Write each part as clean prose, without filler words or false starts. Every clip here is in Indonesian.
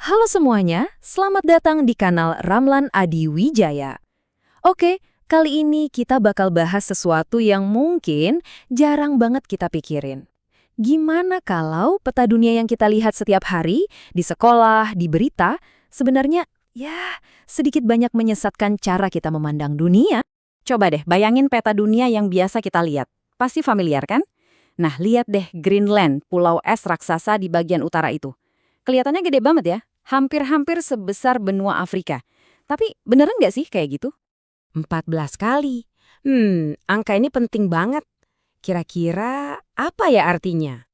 Halo semuanya, selamat datang di kanal Ramlan Adi Wijaya. Oke, kali ini kita bakal bahas sesuatu yang mungkin jarang banget kita pikirin. Gimana kalau peta dunia yang kita lihat setiap hari, di sekolah, di berita, sebenarnya sedikit banyak menyesatkan cara kita memandang dunia? Coba deh bayangin peta dunia yang biasa kita lihat. Pasti familiar kan? Nah, lihat deh Greenland, pulau es raksasa di bagian utara itu. Kelihatannya gede banget ya, hampir-hampir sebesar benua Afrika. Tapi beneran nggak sih kayak gitu? 14 kali. Angka ini penting banget. Kira-kira apa ya artinya?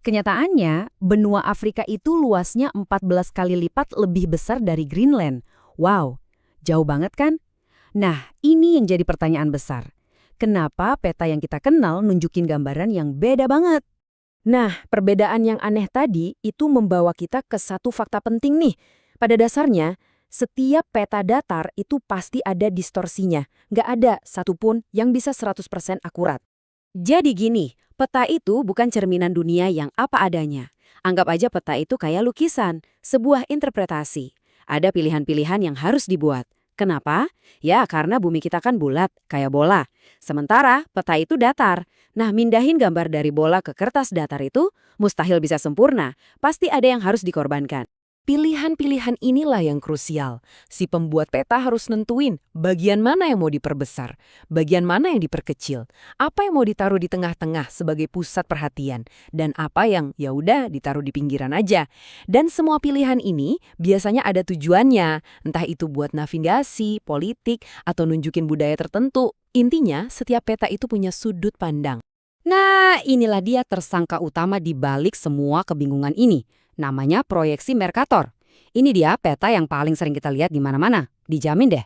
Kenyataannya, benua Afrika itu luasnya 14 kali lipat lebih besar dari Greenland. Wow, jauh banget kan? Nah, ini yang jadi pertanyaan besar. Kenapa peta yang kita kenal nunjukin gambaran yang beda banget? Nah, perbedaan yang aneh tadi itu membawa kita ke satu fakta penting nih. Pada dasarnya, setiap peta datar itu pasti ada distorsinya. Nggak ada satupun yang bisa 100% akurat. Jadi gini, peta itu bukan cerminan dunia yang apa adanya. Anggap aja peta itu kayak lukisan, sebuah interpretasi. Ada pilihan-pilihan yang harus dibuat. Kenapa? Ya, karena bumi kita kan bulat, kayak bola. Sementara peta itu datar. Nah, mindahin gambar dari bola ke kertas datar itu mustahil bisa sempurna. Pasti ada yang harus dikorbankan. Pilihan-pilihan inilah yang krusial. Si pembuat peta harus nentuin bagian mana yang mau diperbesar, bagian mana yang diperkecil, apa yang mau ditaruh di tengah-tengah sebagai pusat perhatian, dan apa yang ya udah ditaruh di pinggiran aja. Dan semua pilihan ini biasanya ada tujuannya, entah itu buat navigasi, politik, atau nunjukin budaya tertentu. Intinya, setiap peta itu punya sudut pandang. Nah, inilah dia tersangka utama di balik semua kebingungan ini. Namanya proyeksi Mercator. Ini dia peta yang paling sering kita lihat di mana-mana. Dijamin deh.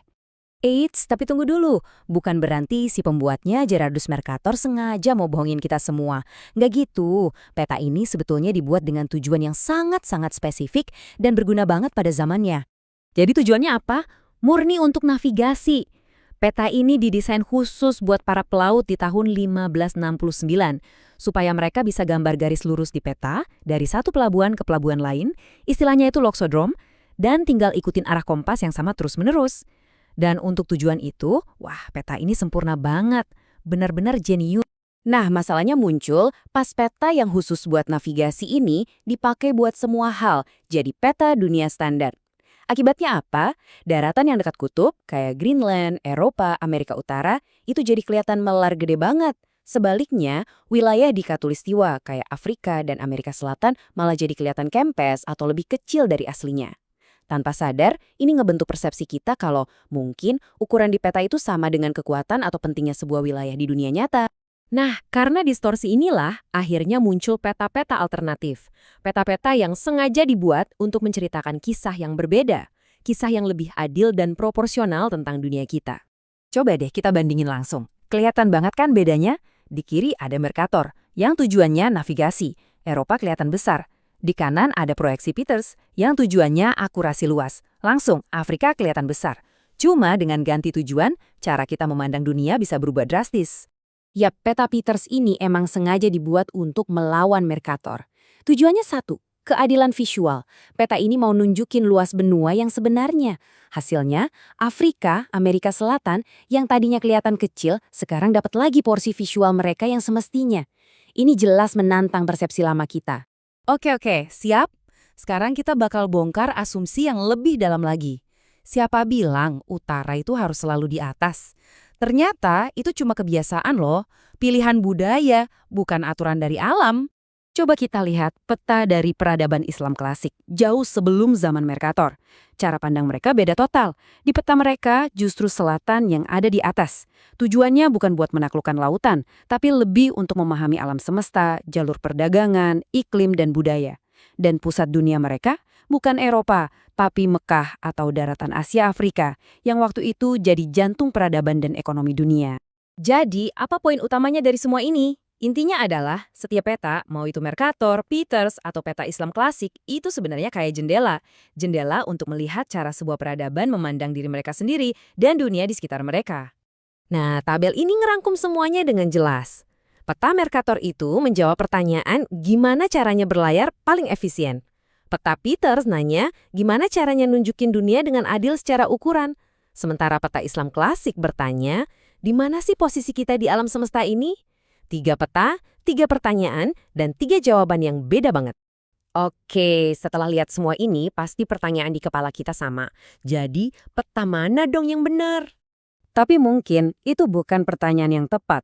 Eits, tapi tunggu dulu. Bukan berarti si pembuatnya Gerardus Mercator sengaja mau bohongin kita semua. Nggak gitu. Peta ini sebetulnya dibuat dengan tujuan yang sangat-sangat spesifik dan berguna banget pada zamannya. Jadi tujuannya apa? Murni untuk navigasi. Peta ini didesain khusus buat para pelaut di tahun 1569, supaya mereka bisa gambar garis lurus di peta dari satu pelabuhan ke pelabuhan lain, istilahnya itu loxodrome, dan tinggal ikutin arah kompas yang sama terus-menerus. Dan untuk tujuan itu, peta ini sempurna banget, benar-benar jenius. Nah, masalahnya muncul pas peta yang khusus buat navigasi ini dipakai buat semua hal, jadi peta dunia standar. Akibatnya apa? Daratan yang dekat kutub, kayak Greenland, Eropa, Amerika Utara, itu jadi kelihatan melar gede banget. Sebaliknya, wilayah di Khatulistiwa, kayak Afrika dan Amerika Selatan, malah jadi kelihatan kempes atau lebih kecil dari aslinya. Tanpa sadar, ini ngebentuk persepsi kita kalau mungkin ukuran di peta itu sama dengan kekuatan atau pentingnya sebuah wilayah di dunia nyata. Nah, karena distorsi inilah, akhirnya muncul peta-peta alternatif. Peta-peta yang sengaja dibuat untuk menceritakan kisah yang berbeda. Kisah yang lebih adil dan proporsional tentang dunia kita. Coba deh kita bandingin langsung. Kelihatan banget kan bedanya? Di kiri ada Mercator, yang tujuannya navigasi. Eropa kelihatan besar. Di kanan ada proyeksi Peters, yang tujuannya akurasi luas. Langsung, Afrika kelihatan besar. Cuma dengan ganti tujuan, cara kita memandang dunia bisa berubah drastis. Yap, peta Peters ini emang sengaja dibuat untuk melawan Mercator. Tujuannya satu, keadilan visual. Peta ini mau nunjukin luas benua yang sebenarnya. Hasilnya, Afrika, Amerika Selatan, yang tadinya kelihatan kecil, sekarang dapat lagi porsi visual mereka yang semestinya. Ini jelas menantang persepsi lama kita. Oke, siap? Sekarang kita bakal bongkar asumsi yang lebih dalam lagi. Siapa bilang utara itu harus selalu di atas? Ternyata itu cuma kebiasaan loh, pilihan budaya, bukan aturan dari alam. Coba kita lihat peta dari peradaban Islam klasik, jauh sebelum zaman Mercator. Cara pandang mereka beda total. Di peta mereka justru selatan yang ada di atas. Tujuannya bukan buat menaklukkan lautan, tapi lebih untuk memahami alam semesta, jalur perdagangan, iklim, dan budaya. Dan pusat dunia mereka bukan Eropa, tapi Mekah atau daratan Asia Afrika, yang waktu itu jadi jantung peradaban dan ekonomi dunia. Jadi, apa poin utamanya dari semua ini? Intinya adalah, setiap peta, mau itu Mercator, Peters, atau peta Islam klasik, itu sebenarnya kayak jendela. Jendela untuk melihat cara sebuah peradaban memandang diri mereka sendiri dan dunia di sekitar mereka. Nah, tabel ini ngerangkum semuanya dengan jelas. Peta Mercator itu menjawab pertanyaan gimana caranya berlayar paling efisien. Peta Peters nanya, gimana caranya nunjukin dunia dengan adil secara ukuran? Sementara peta Islam klasik bertanya, di mana sih posisi kita di alam semesta ini? 3 peta, 3 pertanyaan, dan 3 jawaban yang beda banget. Oke, setelah lihat semua ini, pasti pertanyaan di kepala kita sama. Jadi, peta mana dong yang benar? Tapi mungkin itu bukan pertanyaan yang tepat.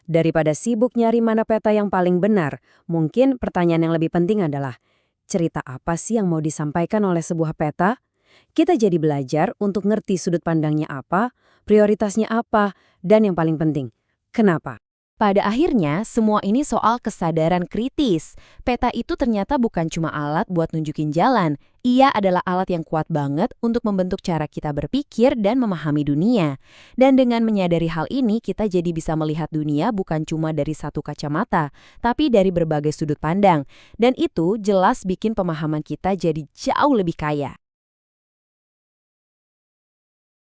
Daripada sibuk nyari mana peta yang paling benar, mungkin pertanyaan yang lebih penting adalah, cerita apa sih yang mau disampaikan oleh sebuah peta? Kita jadi belajar untuk ngerti sudut pandangnya apa, prioritasnya apa, dan yang paling penting, kenapa? Pada akhirnya, semua ini soal kesadaran kritis. Peta itu ternyata bukan cuma alat buat nunjukin jalan. Ia adalah alat yang kuat banget untuk membentuk cara kita berpikir dan memahami dunia. Dan dengan menyadari hal ini, kita jadi bisa melihat dunia bukan cuma dari satu kacamata, tapi dari berbagai sudut pandang. Dan itu jelas bikin pemahaman kita jadi jauh lebih kaya.